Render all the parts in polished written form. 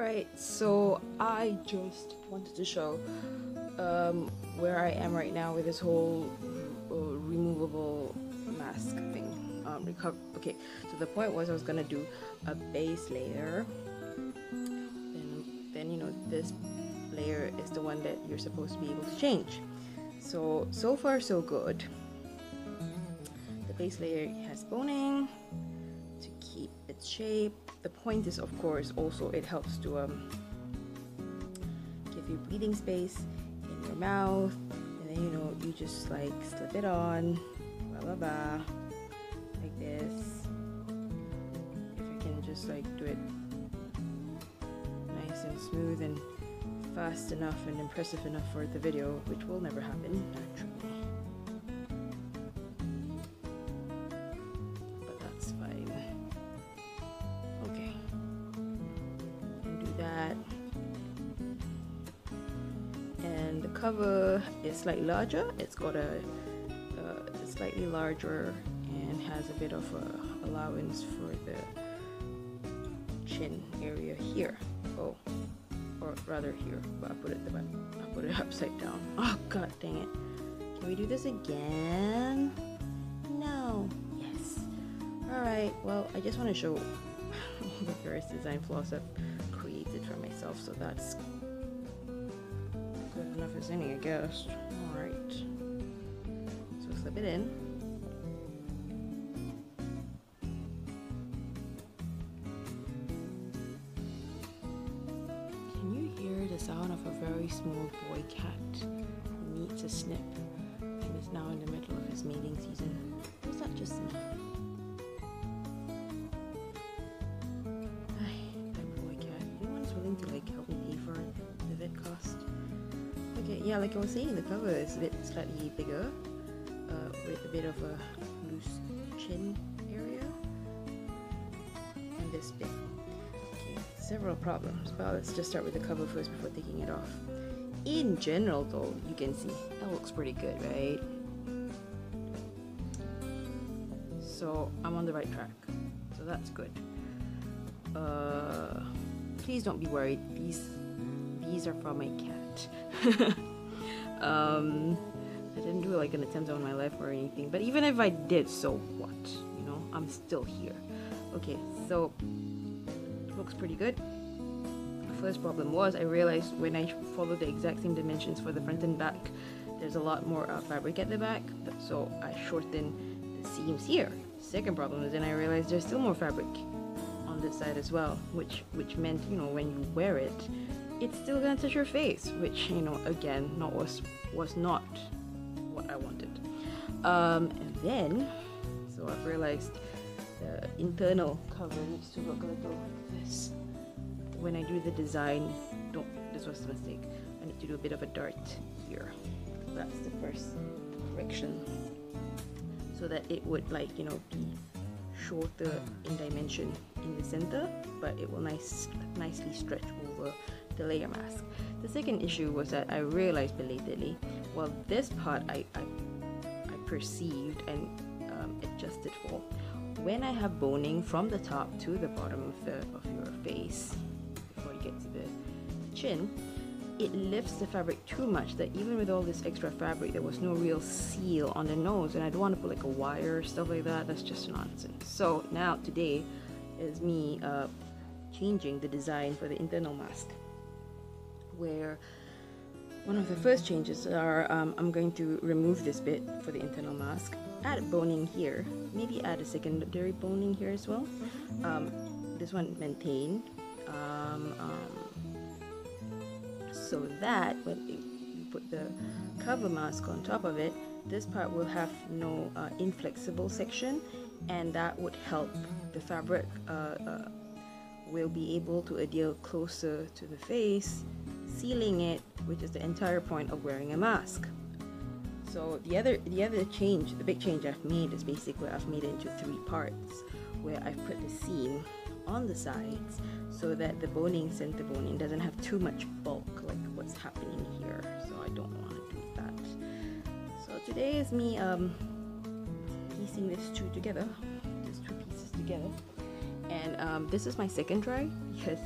Alright, so I just wanted to show where I am right now with this whole removable mask thing. Okay, so the point was I was gonna do a base layer, then you know, this layer is the one that you're supposed to be able to change. So far so good. The base layer has boning to keep its shape. The point is, of course, also it helps to give you breathing space in your mouth, and then you know, you just like slip it on, blah blah blah, like this. If I can just like do it nice and smooth and fast enough and impressive enough for the video, which will never happen naturally. But that's fine. Okay. And do that. And the cover is slightly larger. It's got a slightly larger and has a bit of a allowance for the chin area here. Oh. Or rather here, but I put it upside down. Oh god dang it. Can we do this again? No. Yes. Alright, well, I just want to show all the various design flaws I've created for myself, so that's good enough as any, I guess. Alright. So slip it in. The sound of a very small boy cat who needs a snip and is now in the middle of his mating season. Or is that just me? That boy cat. Anyone's willing to like help me pay for the vet cost? Okay, yeah, like I was saying, the cover is a bit slightly bigger, with a bit of a loose chin area, and this bit. Several problems, but let's just start with the cover first before taking it off. In general though, you can see that looks pretty good, right? So I'm on the right track, so that's good. Please don't be worried, these are from my cat. I didn't do like an attempt on my life or anything, but even if I did, so what? You know, I'm still here. Okay, so looks pretty good. First problem was I realized when I followed the exact same dimensions for the front and back, there's a lot more fabric at the back, so I shortened the seams here. Second problem is then I realized there's still more fabric on this side as well, which meant, you know, when you wear it, it's still gonna touch your face, which, you know, again, was not what I wanted. And then, so I've realized the internal cover needs to look a little like this. When I do the design, this was the mistake. I need to do a bit of a dart here. That's the first correction. So that it would, like, you know, be shorter in dimension in the center, but it will nicely stretch over the layer mask. The second issue was that I realized belatedly, well, this part I perceived and adjusted for. When I have boning from the top to the bottom of your face, before you get to the chin, it lifts the fabric too much that even with all this extra fabric, there was no real seal on the nose, and I don't want to put like a wire or stuff like that. That's just nonsense. So now today is me changing the design for the internal mask, where one of the first changes are I'm going to remove this bit for the internal mask, add boning here, maybe add a secondary boning here as well. This one maintain, so that when you put the cover mask on top of it, this part will have no inflexible section, and that would help the fabric will be able to adhere closer to the face, sealing it, which is the entire point of wearing a mask. So the other change, the big change I've made is basically I've made it into 3 parts, where I've put the seam on the sides so that the center boning doesn't have too much bulk like what's happening here. So I don't want to do that. So today is me piecing these two pieces together, and this is my second try because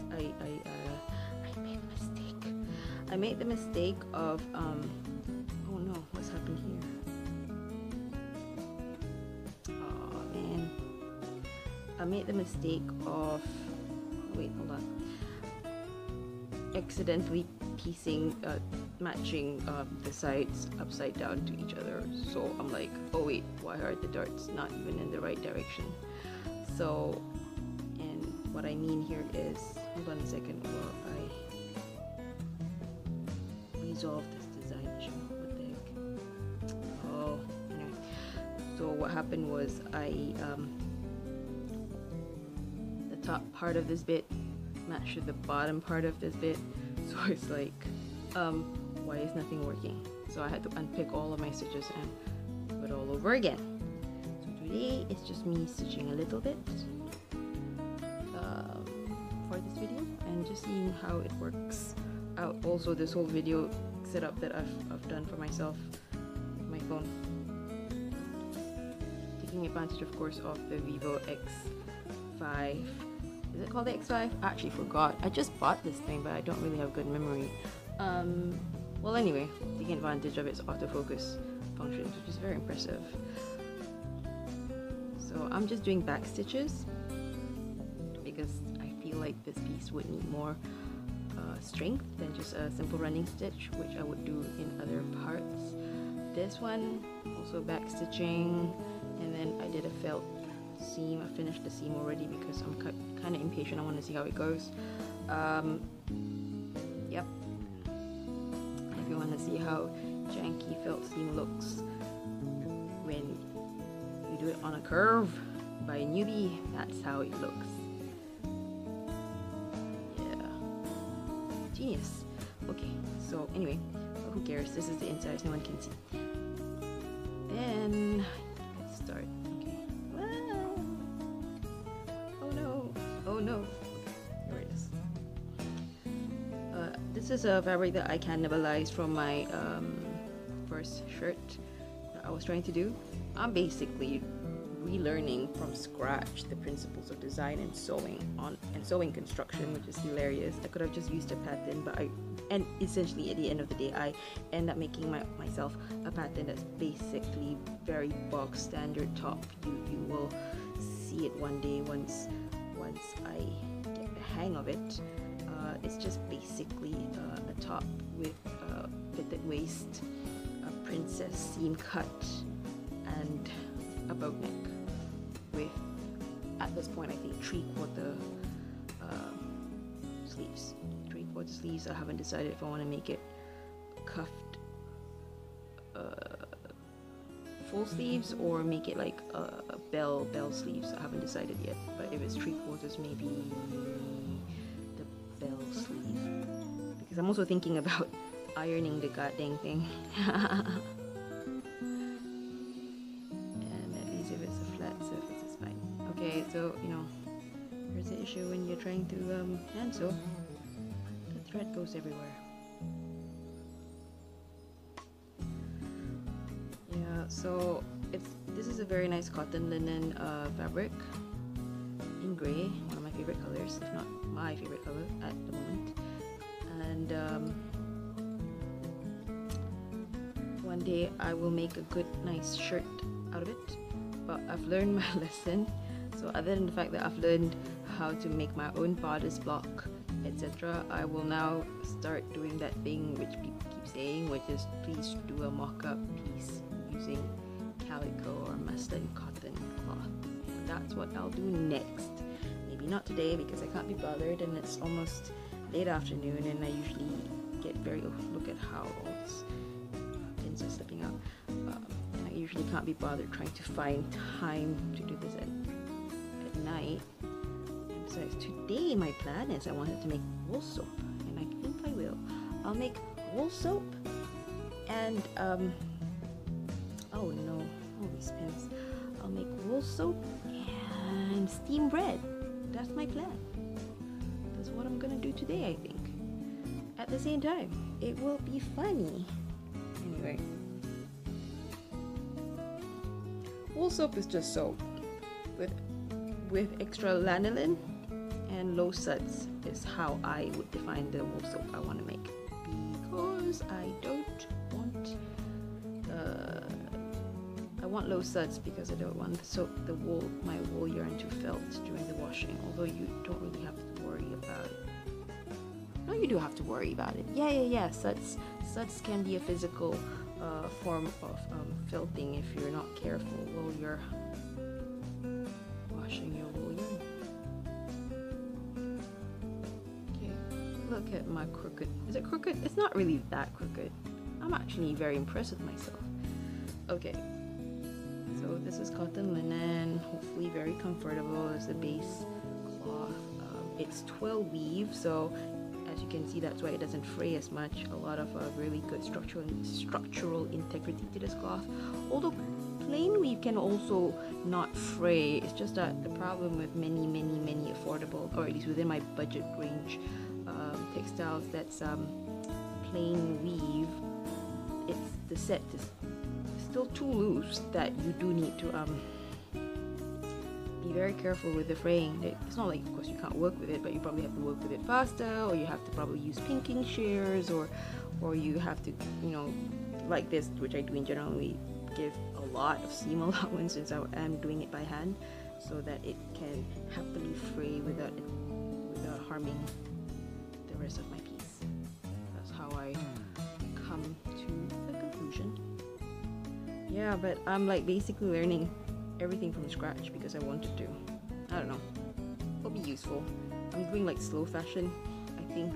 I made the mistake of oh no, what's happened here? Oh man, I made the mistake of, wait, hold on, accidentally piecing matching the sides upside down to each other. So I'm like, oh wait, why are the darts not even in the right direction? So, and what I mean here is, hold on a second while I resolve this design issue. What the heck? Oh, anyway. So what happened was the top part of this bit matched with the bottom part of this bit. So it's like, why is nothing working? So I had to unpick all of my stitches and do it all over again. So today it's just me stitching a little bit for this video and just seeing how it works out. Also, this whole video setup that I've done for myself with my phone, taking advantage of course of the Vivo X5. Is it called the X5? I actually forgot. I just bought this thing, but I don't really have good memory. Well, anyway, taking advantage of its autofocus functions, which is very impressive. So I'm just doing back stitches because I feel like this piece would need more strength than just a simple running stitch, which I would do in other parts. This one, also back stitching, and then I did a felt seam. I finished the seam already because I'm kind of impatient. I want to see how it goes. Yep. If you want to see how janky felt seam looks when you do it on a curve by a newbie, that's how it looks. Yeah. Genius. Okay, so anyway, who cares? This is the inside, so no one can see. Then let's start. Oh no, here it is. This is a fabric that I cannibalized from my first shirt that I was trying to do. I'm basically relearning from scratch the principles of design and sewing construction, which is hilarious. I could have just used a pattern, but and essentially at the end of the day I end up making myself a pattern that's basically very bog standard top. You will see it one day once I get the hang of it. It's just basically a top with a fitted waist, a princess seam cut, and a boat neck with, at this point I think, 3/4 sleeves. 3/4 sleeves. I haven't decided if I want to make it cuffed full sleeves or make it like a bell sleeves. I haven't decided yet, but if it's 3/4, maybe the bell sleeve, because I'm also thinking about ironing the goddamn thing. And at least if it's a flat surface it's fine. Okay, so you know, here's the issue when you're trying to hand sew. The thread goes everywhere. So this is a very nice cotton linen fabric in gray, one of my favorite colors, if not my favorite color at the moment. And one day I will make a good nice shirt out of it, but I've learned my lesson. So other than the fact that I've learned how to make my own bodice block, etc., I will now start doing that thing which people keep saying, which is please do a mock-up piece using calico or muslin cotton cloth. And that's what I'll do next. Maybe not today because I can't be bothered and it's almost late afternoon and I usually get very, look at how all this pins are slipping out. And I usually can't be bothered trying to find time to do this at night. And besides, today my plan is I wanted to make wool soap, and I think I will. I'll make wool soap and oh no, all these pins. I'll make wool soap and steam bread. That's my plan. That's what I'm gonna do today, I think. At the same time, it will be funny. Anyway, wool soap is just soap with extra lanolin and low suds is how I would define the wool soap I want to make, because I don't want I want low suds because I don't want my wool yarn to felt during the washing, although you don't really have to worry about it. No, you do have to worry about it. Yeah. Suds can be a physical form of felting if you're not careful while you're washing your wool yarn. Okay, look at my crooked. Is it crooked? It's not really that crooked. I'm actually very impressed with myself. Okay, so this is cotton linen, hopefully very comfortable as the base cloth. It's twill weave, so as you can see, that's why it doesn't fray as much. A lot of really good structural integrity to this cloth. Although plain weave can also not fray. It's just that the problem with many affordable, or at least within my budget range, textiles that's plain weave, the set is still too loose that you do need to be very careful with the fraying. It's not like, of course, you can't work with it, but you probably have to work with it faster, or you have to probably use pinking shears, or you have to, like this, which I do in generally, give a lot of seam allowance since I am doing it by hand, so that it can happily fray without harming the rest of my piece. That's how I come to the conclusion. Yeah, but I'm like basically learning everything from scratch because I wanted to. I don't know. It'll be useful. I'm doing like slow fashion, I think,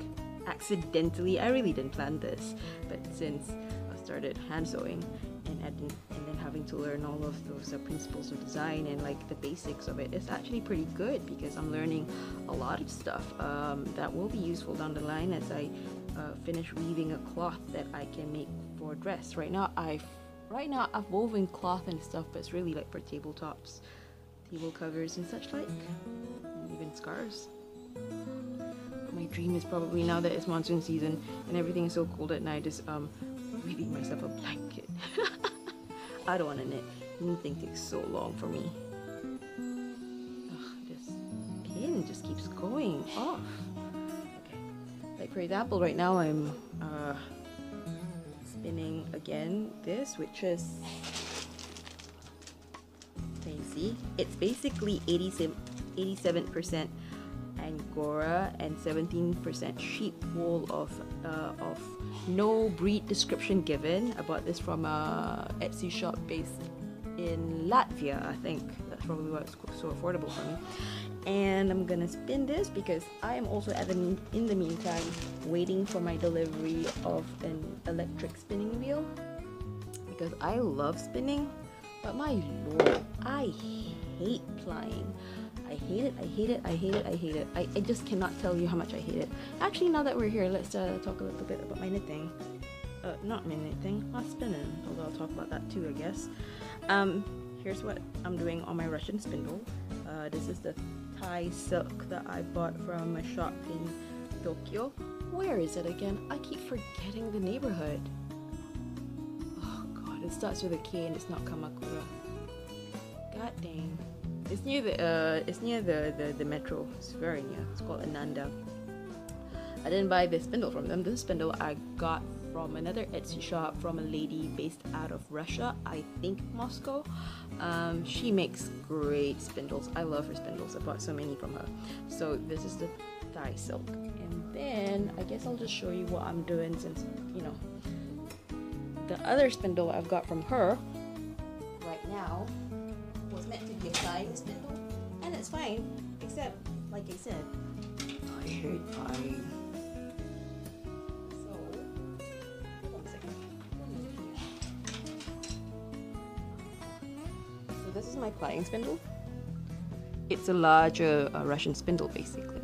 accidentally. I really didn't plan this, but since I started hand sewing and then having to learn all of those principles of design and like the basics of it, it's actually pretty good because I'm learning a lot of stuff that will be useful down the line as I finish weaving a cloth that I can make for a dress. Right now I've woven cloth and stuff, but it's really like for tabletops, table covers and such like, and even scarves. My dream is probably, now that it's monsoon season and everything is so cold at night, is weaving myself a blanket. I don't want to knit. Knitting takes so long for me. Ugh, this pin just keeps going off. Okay. Like for example, right now I'm spinning again this, which is, can you see? It's basically 87% Angora and 17% sheep wool of no breed description given. I bought this from a Etsy shop based in Latvia, I think. That's probably why it's so affordable for me. And I'm gonna spin this because I am also in the meantime waiting for my delivery of an electric spinning wheel because I love spinning, but my lord, I hate plying. I hate it. I just cannot tell you how much I hate it. Actually, now that we're here, let's talk a little bit about my knitting. Not my knitting, my spinning, although I'll talk about that too, I guess. Here's what I'm doing on my Russian spindle. This is the Thai silk that I bought from a shop in Tokyo. Where is it again? I keep forgetting the neighborhood. Oh god, it starts with a K and it's not Kamakura. God dang. It's near the metro. It's very near. It's called Ananda. I didn't buy this spindle from them. This spindle I got from another Etsy shop from a lady based out of Russia, I think Moscow. She makes great spindles. I love her spindles. I bought so many from her. So this is the Thai silk. And then I guess I'll just show you what I'm doing since, the other spindle I've got from her right now was meant to be a flying spindle, and it's fine, except, like I said, I hate flying. So, hold on a second. So this is my flying spindle. It's a larger Russian spindle, basically.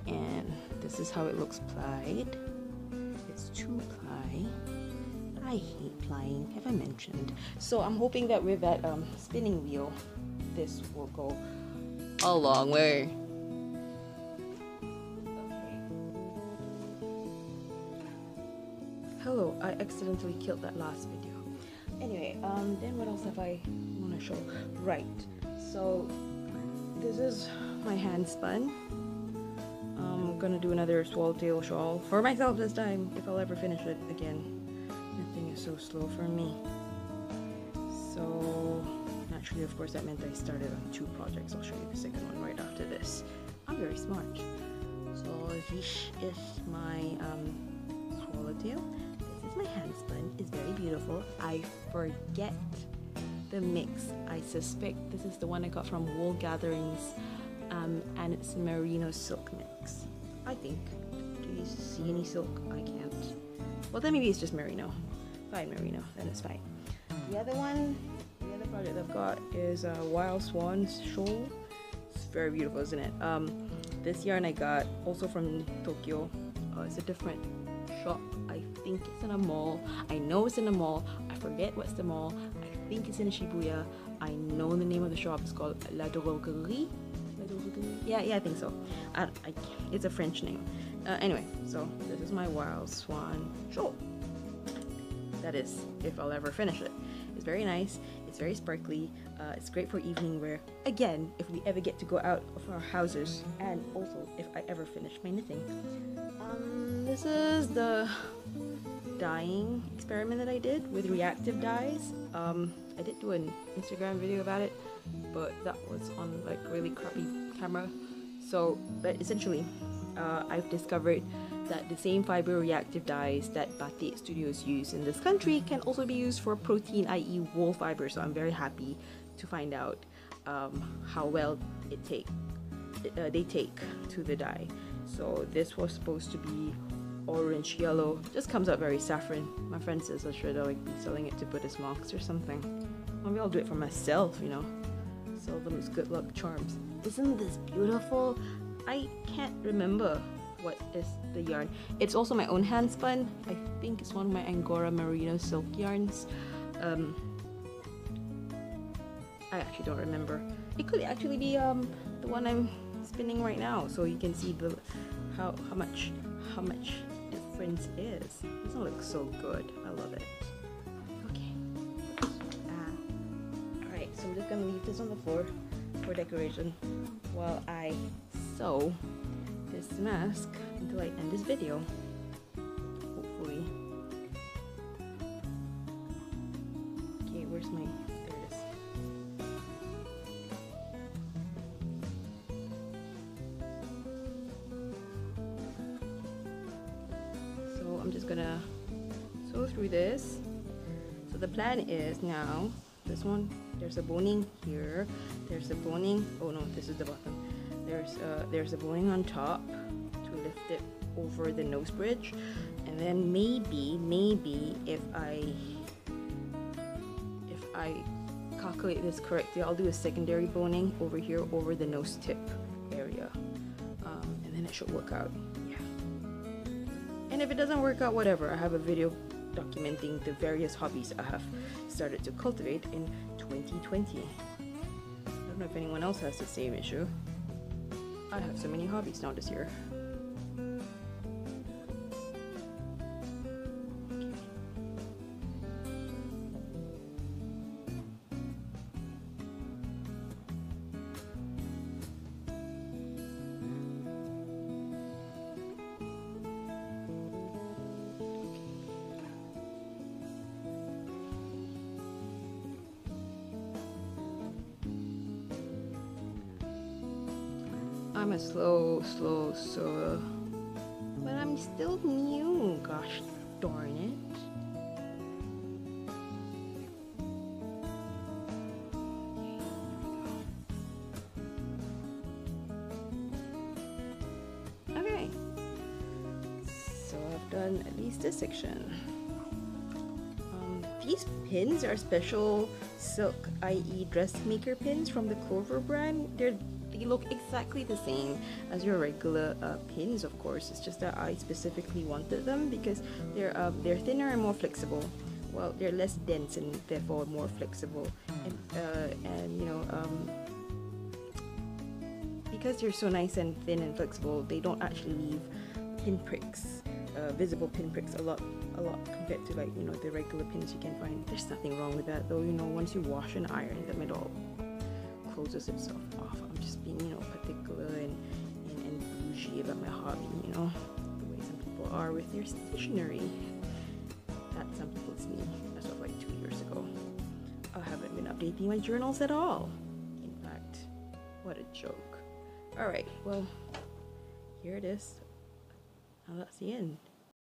And this is how it looks plied. It's 2-ply. I hate plying, have I mentioned? So I'm hoping that with that spinning wheel, this will go a long way. Okay. Hello, I accidentally killed that last video. Anyway, then what else have I want to show? Right, so this is my hand spun. I'm gonna do another swallowtail shawl for myself this time, if I'll ever finish it again. Nothing is so slow for me. So naturally, of course, that meant I started on 2 projects. I'll show you the second one right after this. I'm very smart. So this is my swallowtail. This is my handspun. It's very beautiful. I forget the mix. I suspect this is the one I got from Wool Gatherings, and it's merino silk mix, I think. Do you see any silk? I can't. Well, then maybe it's just merino. Fine, merino, then it's fine. The other project I've got is Wild Swan's shawl. It's very beautiful, isn't it? This yarn I got also from Tokyo. It's a different shop. I think it's in a mall. I know it's in a mall. I forget what's the mall. I think it's in Shibuya. I know the name of the shop is called La Droguerie. Yeah, I think so. It's a French name. Anyway, so this is my Wild Swan shawl. That is, if I'll ever finish it. It's very nice. It's very sparkly. It's great for evening wear. Again, if we ever get to go out of our houses, and also if I ever finish my knitting. This is the dyeing experiment that I did with reactive dyes. I did do an Instagram video about it, but that was on like really crappy camera. So, but essentially, I've discovered that the same fiber reactive dyes that Batik Studios use in this country can also be used for protein, i.e. wool fiber. So I'm very happy to find out how well they take to the dye. So this was supposed to be orange yellow, just comes out very saffron. My friend says I should like be selling it to Buddhist monks or something. Maybe I'll do it for myself, you know, sell them as good luck charms. Isn't this beautiful? I can't remember what is the yarn. It's also my own hand spun. I think it's one of my Angora merino silk yarns. I actually don't remember. It could actually be the one I'm spinning right now, so you can see the how much difference is. This one looks so good. I love it. Okay. Alright, so I'm just gonna leave this on the floor for decoration while I sew this mask until I end this video. Hopefully. Okay, where's my... there it is. So I'm just gonna sew through this. So the plan is now, this one, there's a boning here, there's a boning, oh no, this is the bottom. There's a boning on top to lift it over the nose bridge, and then maybe if I calculate this correctly, I'll do a secondary boning over here over the nose tip area, and then it should work out. Yeah. And if it doesn't work out, whatever, I have a video documenting the various hobbies I have started to cultivate in 2020. I don't know if anyone else has the same issue. I have so many hobbies now this year. I'm a slow sewer, but I'm still new, gosh darn it. Okay, so I've done at least this section. These pins are special silk, i.e. dressmaker pins from the Clover brand. They look exactly the same as your regular pins, of course. It's just that I specifically wanted them because they're thinner and more flexible. Well, they're less dense and therefore more flexible. And you know, because they're so nice and thin and flexible, they don't actually leave pin pricks, visible pin pricks a lot compared to, like, you know, the regular pins you can find. There's nothing wrong with that though, you know. Once you wash and iron them, it all closes itself off. I'm just being, you know, particular and bougie. gave up my hobby, you know, the way some people are with their stationery. That's some people's me as of like 2 years ago. I haven't been updating my journals at all. In fact, what a joke. Alright, well, here it is. Now that's the end.